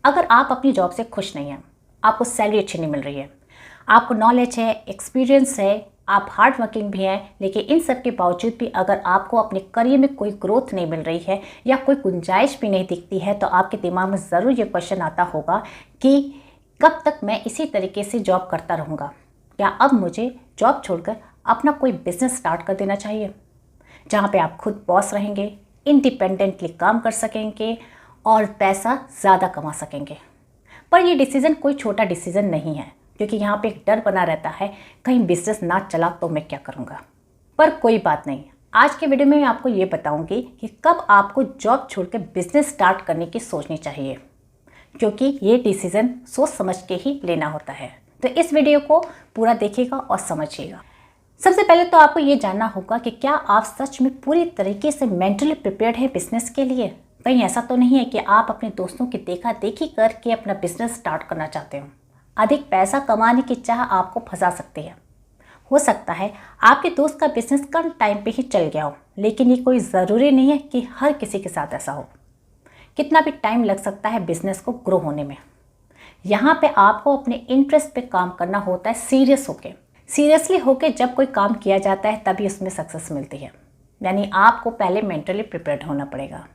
अगर आप अपनी जॉब से खुश नहीं हैं, आपको सैलरी अच्छी नहीं मिल रही है, आपको नॉलेज है, एक्सपीरियंस है, आप हार्ड वर्किंग भी हैं, लेकिन इन सब के बावजूद भी अगर आपको अपने करियर में कोई ग्रोथ नहीं मिल रही है या कोई गुंजाइश भी नहीं दिखती है, तो आपके दिमाग में ज़रूर ये क्वेश्चन आता होगा कि कब तक मैं इसी तरीके से जॉब करता रहूँगा। क्या अब मुझे जॉब छोड़कर अपना कोई बिजनेस स्टार्ट कर देना चाहिए, जहाँ पे आप खुद बॉस रहेंगे, इंडिपेंडेंटली काम कर सकेंगे और पैसा ज़्यादा कमा सकेंगे। पर ये डिसीज़न कोई छोटा डिसीज़न नहीं है, क्योंकि यहाँ पे एक डर बना रहता है, कहीं बिजनेस ना चला तो मैं क्या करूँगा। पर कोई बात नहीं, आज के वीडियो में मैं आपको ये बताऊँगी कि कब आपको जॉब छोड़कर बिजनेस स्टार्ट करने की सोचनी चाहिए, क्योंकि ये डिसीज़न सोच समझ के ही लेना होता है। तो इस वीडियो को पूरा देखिएगा और समझिएगा। सबसे पहले तो आपको ये जानना होगा कि क्या आप सच में पूरी तरीके से मेंटली प्रिपेयर्ड है बिजनेस के लिए। कहीं ऐसा तो नहीं है कि आप अपने दोस्तों की देखा देखी करके अपना बिजनेस स्टार्ट करना चाहते हो। अधिक पैसा कमाने की चाह आपको फंसा सकती है। हो सकता है आपके दोस्त का बिजनेस कम टाइम पे ही चल गया हो, लेकिन ये कोई ज़रूरी नहीं है कि हर किसी के साथ ऐसा हो। कितना भी टाइम लग सकता है बिजनेस को ग्रो होने में। यहाँ पे आपको अपने इंटरेस्ट पे काम करना होता है, सीरियसली होके जब कोई काम किया जाता है तभी उसमें सक्सेस मिलती है। यानी आपको पहले मेंटली प्रिपेयर्ड होना पड़ेगा।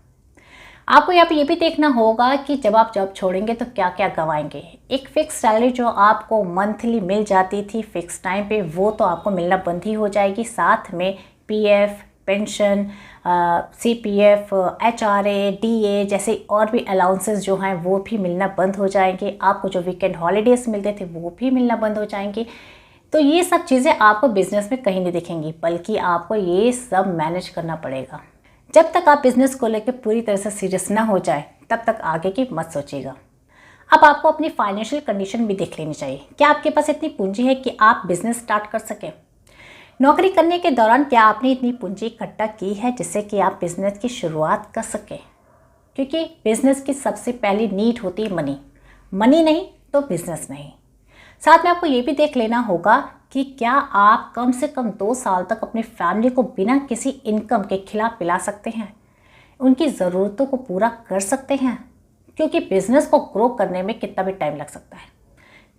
आपको यहाँ पे ये भी देखना होगा कि जब आप जॉब छोड़ेंगे तो क्या क्या गंवाएंगे। एक फिक्स सैलरी जो आपको मंथली मिल जाती थी फिक्स टाइम पे, वो तो आपको मिलना बंद ही हो जाएगी। साथ में PF, pension, CPF, HRA, DA जैसे और भी अलाउंसेस जो हैं वो भी मिलना बंद हो जाएंगे। आपको जो वीकेंड हॉलीडेज़ मिलते थे वो भी मिलना बंद हो जाएंगे। तो ये सब चीज़ें आपको बिजनेस में कहीं नहीं दिखेंगी, बल्कि आपको ये सब मैनेज करना पड़ेगा। जब तक आप बिजनेस को लेकर पूरी तरह से सीरियस ना हो जाए तब तक आगे की मत सोचिएगा। अब आपको अपनी फाइनेंशियल कंडीशन भी देख लेनी चाहिए। क्या आपके पास इतनी पूंजी है कि आप बिजनेस स्टार्ट कर सकें? नौकरी करने के दौरान क्या आपने इतनी पूंजी इकट्ठा की है जिससे कि आप बिजनेस की शुरुआत कर सकें? क्योंकि बिजनेस की सबसे पहली नीड होती है मनी नहीं तो बिजनेस नहीं। साथ में आपको ये भी देख लेना होगा कि क्या आप कम से कम 2 साल तक अपनी फैमिली को बिना किसी इनकम के खिला पिला सकते हैं, उनकी ज़रूरतों को पूरा कर सकते हैं। क्योंकि बिज़नेस को ग्रो करने में कितना भी टाइम लग सकता है,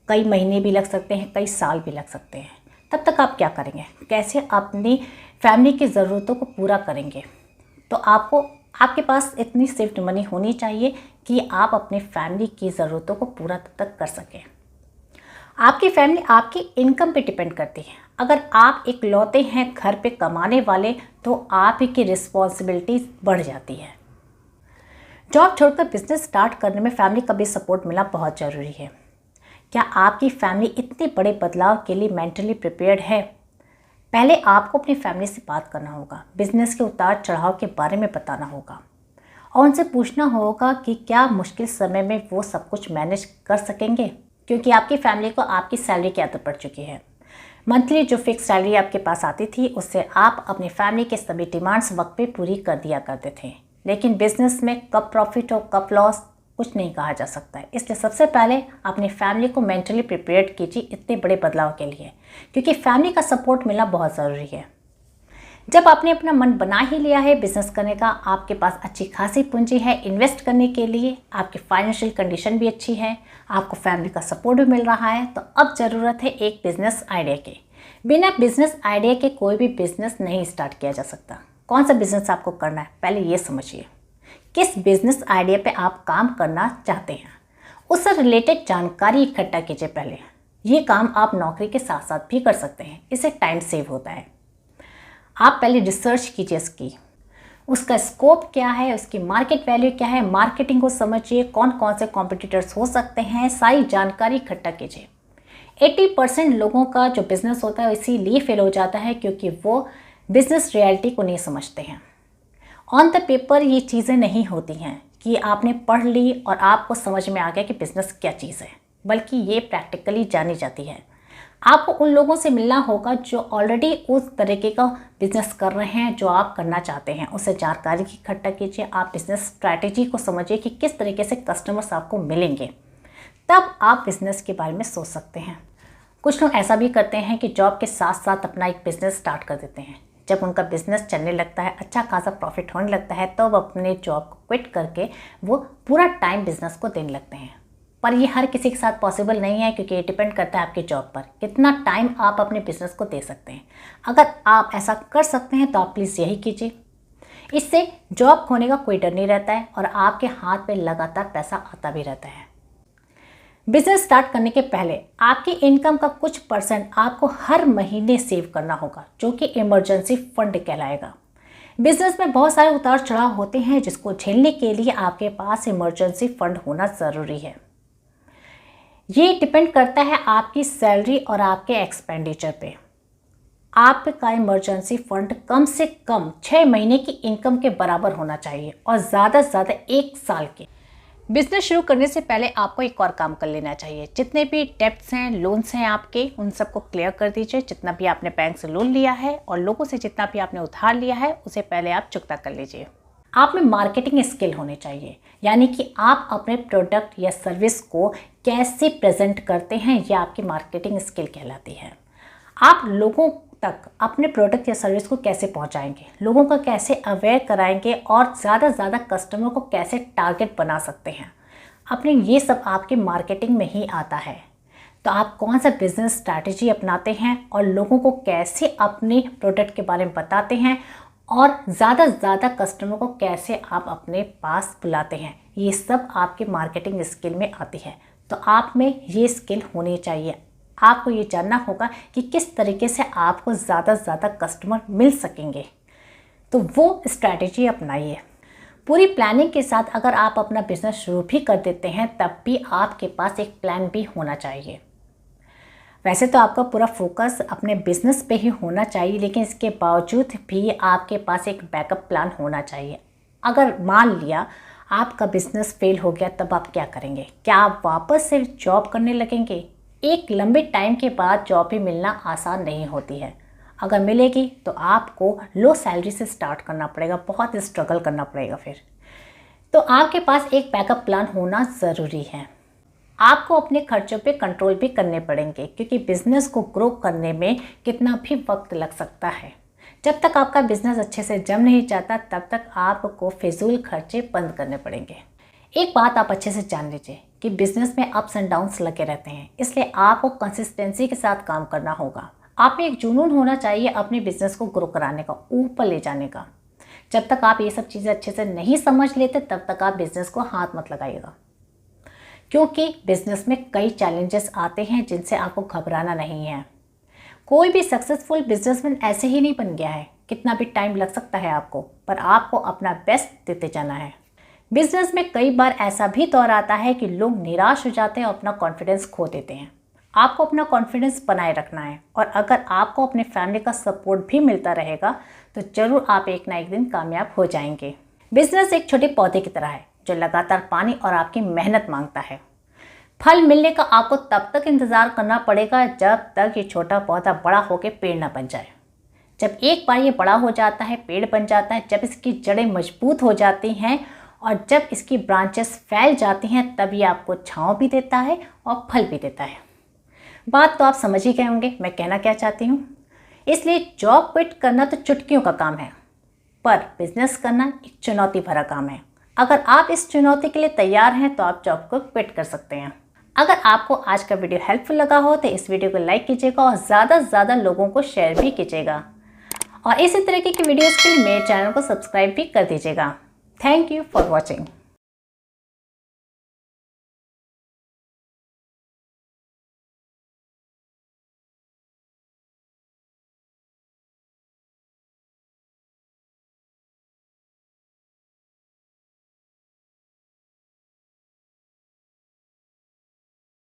कई महीने भी लग सकते हैं, कई साल भी लग सकते हैं। तब तक आप क्या करेंगे, कैसे अपनी फैमिली की ज़रूरतों को पूरा करेंगे? तो आपके पास इतनी सेव्ड मनी होनी चाहिए कि आप अपनी फैमिली की ज़रूरतों को पूरा तब तक कर सकें। आपकी फैमिली आपकी इनकम पे डिपेंड करती है। अगर आप इकलौते हैं घर पे कमाने वाले तो आप ही की रिस्पॉन्सिबिलिटी बढ़ जाती है। जॉब छोड़कर बिजनेस स्टार्ट करने में फैमिली का भी सपोर्ट मिलना बहुत ज़रूरी है। क्या आपकी फैमिली इतने बड़े बदलाव के लिए मेंटली प्रिपेयर्ड है? पहले आपको अपनी फैमिली से बात करना होगा, बिजनेस के उतार चढ़ाव के बारे में बताना होगा और उनसे पूछना होगा कि क्या मुश्किल समय में वो सब कुछ मैनेज कर सकेंगे। क्योंकि आपकी फैमिली को आपकी सैलरी की आदत पड़ चुकी है। मंथली जो फिक्स सैलरी आपके पास आती थी उससे आप अपनी फैमिली के सभी डिमांड्स वक्त पे पूरी कर दिया करते थे। लेकिन बिजनेस में कब प्रॉफिट हो कब लॉस कुछ नहीं कहा जा सकता है। इसलिए सबसे पहले अपनी फैमिली को मेंटली प्रिपेयर्ड कीजिए इतने बड़े बदलाव के लिए, क्योंकि फैमिली का सपोर्ट मिलना बहुत ज़रूरी है। जब आपने अपना मन बना ही लिया है बिजनेस करने का, आपके पास अच्छी खासी पूंजी है इन्वेस्ट करने के लिए, आपकी फाइनेंशियल कंडीशन भी अच्छी है, आपको फैमिली का सपोर्ट भी मिल रहा है, तो अब ज़रूरत है एक बिजनेस आइडिया की। बिना बिजनेस आइडिया के कोई भी बिजनेस नहीं स्टार्ट किया जा सकता। कौन सा बिजनेस आपको करना है पहले ये समझिए। किस बिजनेस आइडिया पे आप काम करना चाहते हैं, उससे रिलेटेड जानकारी इकट्ठा कीजिए पहले। ये काम आप नौकरी के साथ साथ भी कर सकते हैं, इससे टाइम सेव होता है। आप पहले रिसर्च कीजिए उसका स्कोप क्या है, उसकी मार्केट वैल्यू क्या है, मार्केटिंग को समझिए, कौन कौन से कॉम्पिटिटर्स हो सकते हैं, सारी जानकारी इकट्ठा कीजिए। 80% लोगों का जो बिज़नेस होता है इसीलिए फेल हो जाता है क्योंकि वो बिज़नेस रियलिटी को नहीं समझते हैं। ऑन द पेपर ये चीज़ें नहीं होती हैं कि आपने पढ़ ली और आपको समझ में आ गया कि बिज़नेस क्या चीज़ है, बल्कि ये प्रैक्टिकली जानी जाती है। आपको उन लोगों से मिलना होगा जो ऑलरेडी उस तरीके का बिजनेस कर रहे हैं जो आप करना चाहते हैं, उससे जानकारी इकट्ठा कीजिए। आप बिजनेस स्ट्रैटेजी को समझिए कि किस तरीके से कस्टमर्स आपको मिलेंगे, तब आप बिजनेस के बारे में सोच सकते हैं। कुछ लोग ऐसा भी करते हैं कि जॉब के साथ साथ अपना एक बिजनेस स्टार्ट कर देते हैं। जब उनका बिजनेस चलने लगता है, अच्छा खासा प्रॉफिट होने लगता है, तो वो अपने जॉब को क्विट करके वो पूरा टाइम बिजनेस को देने लगते हैं। पर ये हर किसी के साथ पॉसिबल नहीं है, क्योंकि ये डिपेंड करता है आपके जॉब पर, कितना टाइम आप अपने बिजनेस को दे सकते हैं। अगर आप ऐसा कर सकते हैं तो आप प्लीज़ यही कीजिए। इससे जॉब खोने का कोई डर नहीं रहता है और आपके हाथ में लगातार पैसा आता भी रहता है। बिजनेस स्टार्ट करने के पहले आपकी इनकम का कुछ परसेंट आपको हर महीने सेव करना होगा, जो कि इमरजेंसी फंड कहलाएगा। बिजनेस में बहुत सारे उतार चढ़ाव होते हैं, जिसको झेलने के लिए आपके पास इमरजेंसी फंड होना ज़रूरी है। ये डिपेंड करता है आपकी सैलरी और आपके एक्सपेंडिचर पे। आपका इमरजेंसी फंड कम से कम 6 महीने की इनकम के बराबर होना चाहिए और ज़्यादा से ज़्यादा 1 साल के। बिजनेस शुरू करने से पहले आपको एक और काम कर लेना चाहिए। जितने भी डेब्ट्स हैं, लोन्स हैं आपके, उन सबको क्लियर कर दीजिए। जितना भी आपने बैंक से लोन लिया है और लोगों से जितना भी आपने उधार लिया है, उसे पहले आप चुकता कर लीजिए। आप में मार्केटिंग स्किल होने चाहिए, यानी कि आप अपने प्रोडक्ट या सर्विस को कैसे प्रेजेंट करते हैं, यह आपकी मार्केटिंग स्किल कहलाती है। आप लोगों तक अपने प्रोडक्ट या सर्विस को कैसे पहुंचाएंगे, लोगों को कैसे अवेयर कराएंगे और ज़्यादा से ज़्यादा कस्टमर को कैसे टारगेट बना सकते हैं, अपने ये सब आपके मार्केटिंग में ही आता है। तो आप कौन सा बिजनेस स्ट्रैटेजी अपनाते हैं और लोगों को कैसे अपने प्रोडक्ट के बारे में बताते हैं और ज़्यादा से ज़्यादा कस्टमर को कैसे आप अपने पास बुलाते हैं, ये सब आपके मार्केटिंग स्किल में आती है। तो आप में ये स्किल होनी चाहिए। आपको ये जानना होगा कि किस तरीके से आपको ज़्यादा से ज़्यादा कस्टमर मिल सकेंगे, तो वो स्ट्रैटेजी अपनाइए। पूरी प्लानिंग के साथ अगर आप अपना बिजनेस शुरू भी कर देते हैं, तब भी आपके पास एक प्लान भी होना चाहिए। वैसे तो आपका पूरा फोकस अपने बिजनेस पे ही होना चाहिए, लेकिन इसके बावजूद भी आपके पास एक बैकअप प्लान होना चाहिए। अगर मान लिया आपका बिजनेस फेल हो गया, तब आप क्या करेंगे? क्या आप वापस से जॉब करने लगेंगे? एक लंबे टाइम के बाद जॉब भी मिलना आसान नहीं होती है। अगर मिलेगी तो आपको लो सैलरी से स्टार्ट करना पड़ेगा, बहुत स्ट्रगल करना पड़ेगा फिर। तो आपके पास एक बैकअप प्लान होना ज़रूरी है। आपको अपने खर्चों पे कंट्रोल भी करने पड़ेंगे, क्योंकि बिज़नेस को ग्रो करने में कितना भी वक्त लग सकता है। जब तक आपका बिज़नेस अच्छे से जम नहीं जाता, तब तक आपको फिजूल खर्चे बंद करने पड़ेंगे। एक बात आप अच्छे से जान लीजिए कि बिजनेस में अप्स एंड डाउन्स लगे रहते हैं, इसलिए आपको कंसिस्टेंसी के साथ काम करना होगा। आप में एक जुनून होना चाहिए अपने बिजनेस को ग्रो कराने का, ऊपर ले जाने का। जब तक आप ये सब चीज़ें अच्छे से नहीं समझ लेते, तब तक आप बिजनेस को हाथ मत लगाइएगा, क्योंकि बिजनेस में कई चैलेंजेस आते हैं जिनसे आपको घबराना नहीं है। कोई भी सक्सेसफुल बिजनेसमैन ऐसे ही नहीं बन गया है। कितना भी टाइम लग सकता है आपको, पर आपको अपना बेस्ट देते जाना है। बिजनेस में कई बार ऐसा भी दौर आता है कि लोग निराश हो जाते हैं और अपना कॉन्फिडेंस खो देते हैं। आपको अपना कॉन्फिडेंस बनाए रखना है, और अगर आपको अपने फैमिली का सपोर्ट भी मिलता रहेगा, तो ज़रूर आप एक ना एक दिन कामयाब हो जाएंगे। बिजनेस एक छोटे पौधे की तरह है, जो लगातार पानी और आपकी मेहनत मांगता है। फल मिलने का आपको तब तक इंतज़ार करना पड़ेगा जब तक ये छोटा पौधा बड़ा होकर पेड़ ना बन जाए। जब एक बार ये बड़ा हो जाता है, पेड़ बन जाता है, जब इसकी जड़ें मजबूत हो जाती हैं और जब इसकी ब्रांचेस फैल जाती हैं, तब ये आपको छांव भी देता है और फल भी देता है। बात तो आप समझ ही गए होंगे मैं कहना क्या चाहती हूँ। इसलिए जॉब क्विट करना तो चुटकियों का काम है, पर बिजनेस करना एक चुनौती भरा काम है। अगर आप इस चुनौती के लिए तैयार हैं, तो आप जॉब को क्विट कर सकते हैं। अगर आपको आज का वीडियो हेल्पफुल लगा हो, तो इस वीडियो को लाइक कीजिएगा और ज़्यादा से ज़्यादा लोगों को शेयर भी कीजिएगा, और इसी तरीके की वीडियोज़ के लिए मेरे चैनल को सब्सक्राइब भी कर दीजिएगा। Thank you for watching.